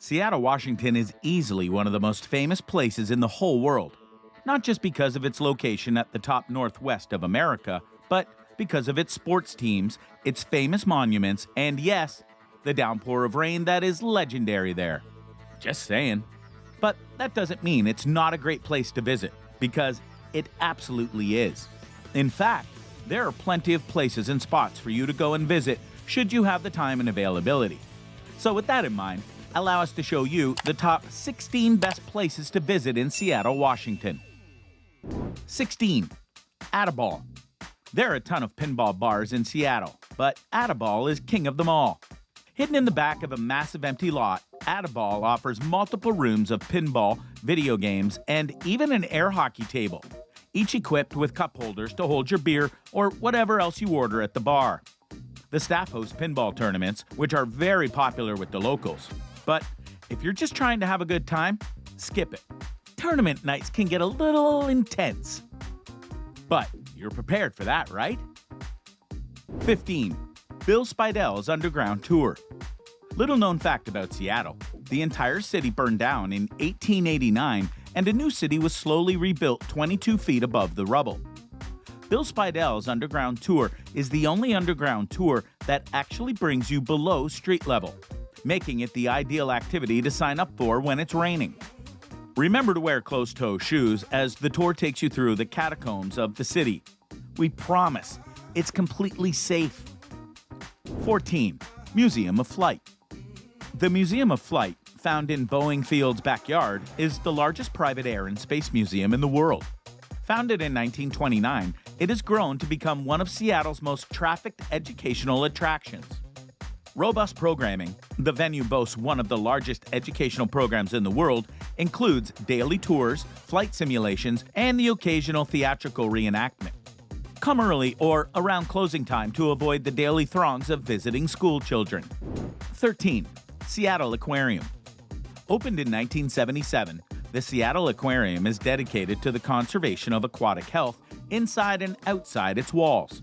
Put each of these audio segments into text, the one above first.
Seattle, Washington is easily one of the most famous places in the whole world, not just because of its location at the top northwest of America, but because of its sports teams, its famous monuments, and yes, the downpour of rain that is legendary there. Just saying. But that doesn't mean it's not a great place to visit, because it absolutely is. In fact, there are plenty of places and spots for you to go and visit should you have the time and availability. So with that in mind, allow us to show you the top 16 best places to visit in Seattle, Washington. 16. Add-A-Ball. There are a ton of pinball bars in Seattle, but Add-A-Ball is king of them all. Hidden in the back of a massive empty lot, Add-A-Ball offers multiple rooms of pinball, video games, and even an air hockey table, each equipped with cup holders to hold your beer or whatever else you order at the bar. The staff hosts pinball tournaments, which are very popular with the locals. But if you're just trying to have a good time, skip it. Tournament nights can get a little intense. But you're prepared for that, right? 15. Bill Speidel's Underground Tour. Little known fact about Seattle, the entire city burned down in 1889 and a new city was slowly rebuilt 22 feet above the rubble. Bill Speidel's Underground Tour is the only underground tour that actually brings you below street level, making it the ideal activity to sign up for when it's raining. Remember to wear closed-toe shoes as the tour takes you through the catacombs of the city. We promise, it's completely safe. 14. Museum of Flight. The Museum of Flight, found in Boeing Field's backyard, is the largest private air and space museum in the world. Founded in 1929, it has grown to become one of Seattle's most trafficked educational attractions. Robust programming, the venue boasts one of the largest educational programs in the world, includes daily tours, flight simulations, and the occasional theatrical reenactment. Come early or around closing time to avoid the daily throngs of visiting school children. 13. Seattle Aquarium. Opened in 1977, the Seattle Aquarium is dedicated to the conservation of aquatic health inside and outside its walls.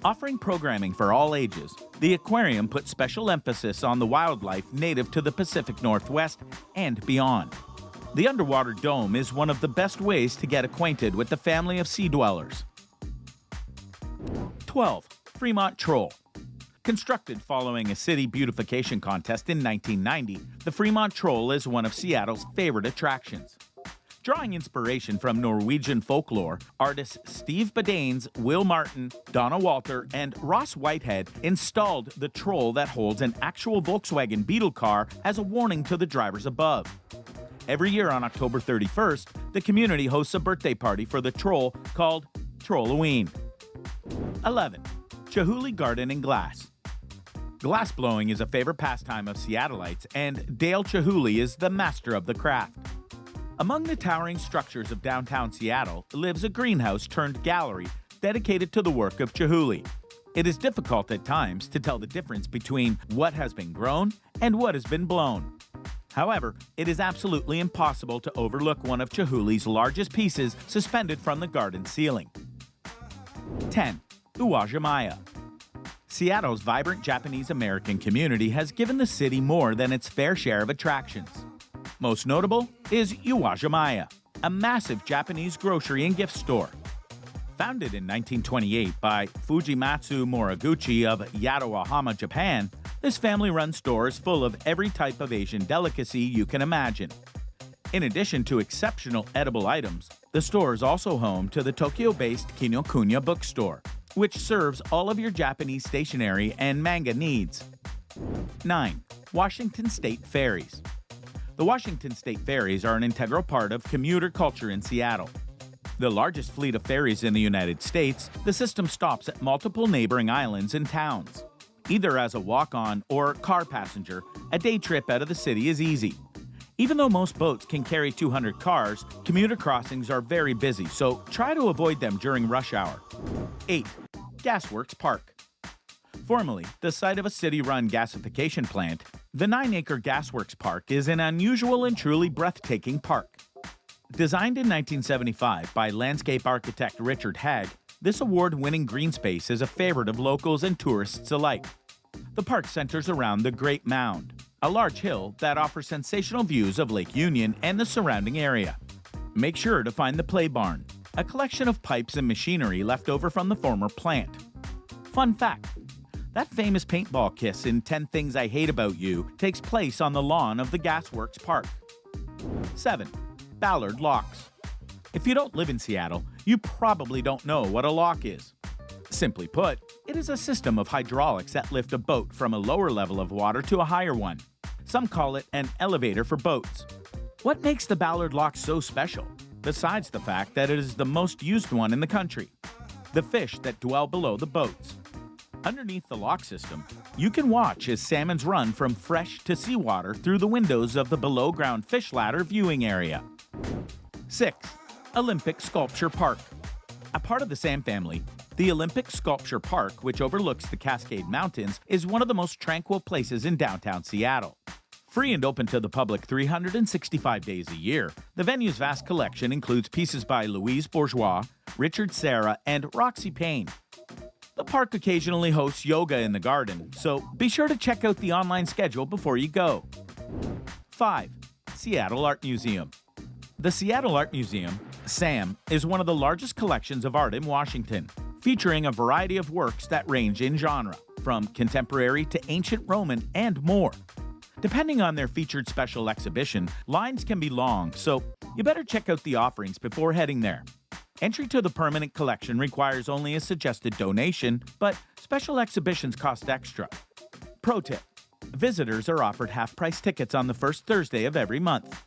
Offering programming for all ages, the aquarium puts special emphasis on the wildlife native to the Pacific Northwest and beyond. The underwater dome is one of the best ways to get acquainted with the family of sea dwellers. 12. Fremont Troll. Constructed following a city beautification contest in 1990, the Fremont Troll is one of Seattle's favorite attractions. Drawing inspiration from Norwegian folklore, artists Steve Badanes, Will Martin, Donna Walter, and Ross Whitehead installed the troll that holds an actual Volkswagen Beetle car as a warning to the drivers above. Every year on October 31st, the community hosts a birthday party for the troll called Trolloween. 11. Chihuly Garden and Glass. Glass blowing is a favorite pastime of Seattleites, and Dale Chihuly is the master of the craft. Among the towering structures of downtown Seattle lives a greenhouse turned gallery dedicated to the work of Chihuly. It is difficult at times to tell the difference between what has been grown and what has been blown. However, it is absolutely impossible to overlook one of Chihuly's largest pieces suspended from the garden ceiling. 10. Uwajimaya. Seattle's vibrant Japanese-American community has given the city more than its fair share of attractions. Most notable is Uwajimaya, a massive Japanese grocery and gift store. Founded in 1928 by Fujimatsu Moriguchi of Yadawahama, Japan, this family-run store is full of every type of Asian delicacy you can imagine. In addition to exceptional edible items, the store is also home to the Tokyo-based Kinokuniya bookstore, which serves all of your Japanese stationery and manga needs. 9. Washington State Ferries. The Washington State Ferries are an integral part of commuter culture in Seattle. The largest fleet of ferries in the United States, the system stops at multiple neighboring islands and towns. Either as a walk-on or car passenger, a day trip out of the city is easy. Even though most boats can carry 200 cars, commuter crossings are very busy, so try to avoid them during rush hour. 8. Gasworks Park. Formerly the site of a city-run gasification plant, the 9-acre Gasworks Park is an unusual and truly breathtaking park. Designed in 1975 by landscape architect Richard Hagg, this award-winning green space is a favorite of locals and tourists alike. The park centers around the Great Mound, a large hill that offers sensational views of Lake Union and the surrounding area. Make sure to find the Play Barn, a collection of pipes and machinery left over from the former plant. Fun fact: that famous paintball kiss in 10 Things I Hate About You takes place on the lawn of the Gasworks Park. 7. Ballard Locks. If you don't live in Seattle, you probably don't know what a lock is. Simply put, it is a system of hydraulics that lift a boat from a lower level of water to a higher one. Some call it an elevator for boats. What makes the Ballard Lock so special, besides the fact that it is the most used one in the country? The fish that dwell below the boats. Underneath the lock system, you can watch as salmons run from fresh to seawater through the windows of the below-ground fish ladder viewing area. 6. Olympic Sculpture Park. A part of the Sam family, the Olympic Sculpture Park, which overlooks the Cascade Mountains, is one of the most tranquil places in downtown Seattle. Free and open to the public 365 days a year, the venue's vast collection includes pieces by Louise Bourgeois, Richard Serra, and Roxy Payne. The park occasionally hosts yoga in the garden, so be sure to check out the online schedule before you go. 5. Seattle Art Museum. The Seattle Art Museum, SAM, is one of the largest collections of art in Washington, featuring a variety of works that range in genre, from contemporary to ancient Roman and more. Depending on their featured special exhibition, lines can be long, so you better check out the offerings before heading there. Entry to the permanent collection requires only a suggested donation, but special exhibitions cost extra. Pro tip: visitors are offered half-price tickets on the first Thursday of every month.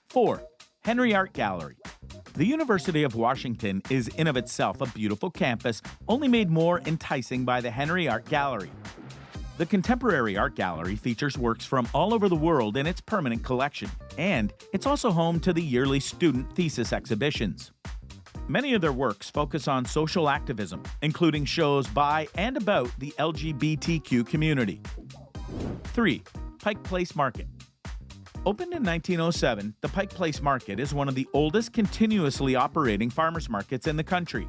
4. Henry Art Gallery. The University of Washington is in of itself a beautiful campus, only made more enticing by the Henry Art Gallery. The Contemporary Art Gallery features works from all over the world in its permanent collection, and it's also home to the yearly student thesis exhibitions. Many of their works focus on social activism, including shows by and about the LGBTQ community. 3. Pike Place Market. Opened in 1907, the Pike Place Market is one of the oldest continuously operating farmers markets in the country.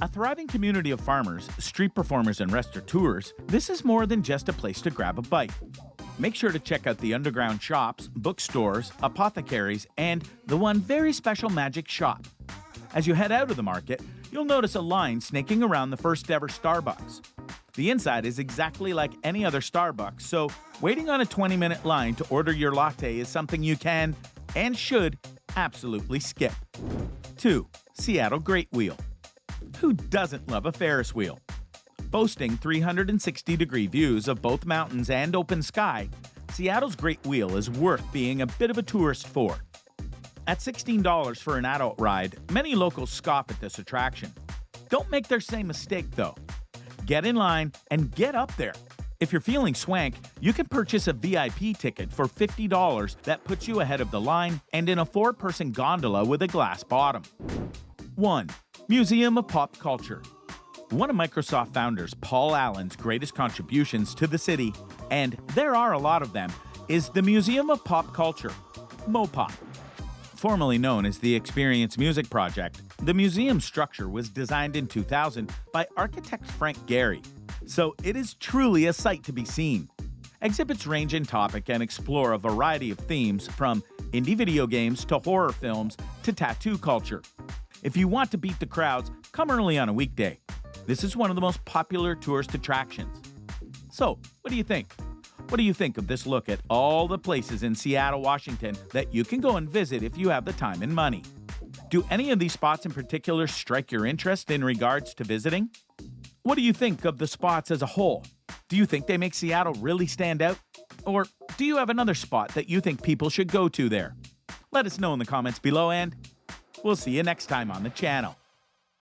A thriving community of farmers, street performers, and restaurateurs, this is more than just a place to grab a bite. Make sure to check out the underground shops, bookstores, apothecaries, and the one very special magic shop. As you head out of the market, you'll notice a line snaking around the first ever Starbucks. The inside is exactly like any other Starbucks, so waiting on a 20-minute line to order your latte is something you can, and should, absolutely skip. 2. Seattle Great Wheel. Who doesn't love a Ferris wheel? Boasting 360-degree views of both mountains and open sky, Seattle's Great Wheel is worth being a bit of a tourist for. At $16 for an adult ride, many locals scoff at this attraction. Don't make their same mistake, though. Get in line and get up there. If you're feeling swank, you can purchase a VIP ticket for $50 that puts you ahead of the line and in a 4-person gondola with a glass bottom. 1. Museum of Pop Culture. One of Microsoft founders Paul Allen's greatest contributions to the city, and there are a lot of them, is the Museum of Pop Culture, MoPOP. Formerly known as the Experience Music Project, the museum's structure was designed in 2000 by architect Frank Gehry, so it is truly a sight to be seen. Exhibits range in topic and explore a variety of themes, from indie video games to horror films to tattoo culture. If you want to beat the crowds, come early on a weekday. This is one of the most popular tourist attractions. So, what do you think? What do you think of this look at all the places in Seattle, Washington that you can go and visit if you have the time and money? Do any of these spots in particular strike your interest in regards to visiting? What do you think of the spots as a whole? Do you think they make Seattle really stand out? Or do you have another spot that you think people should go to there? Let us know in the comments below, and we'll see you next time on the channel.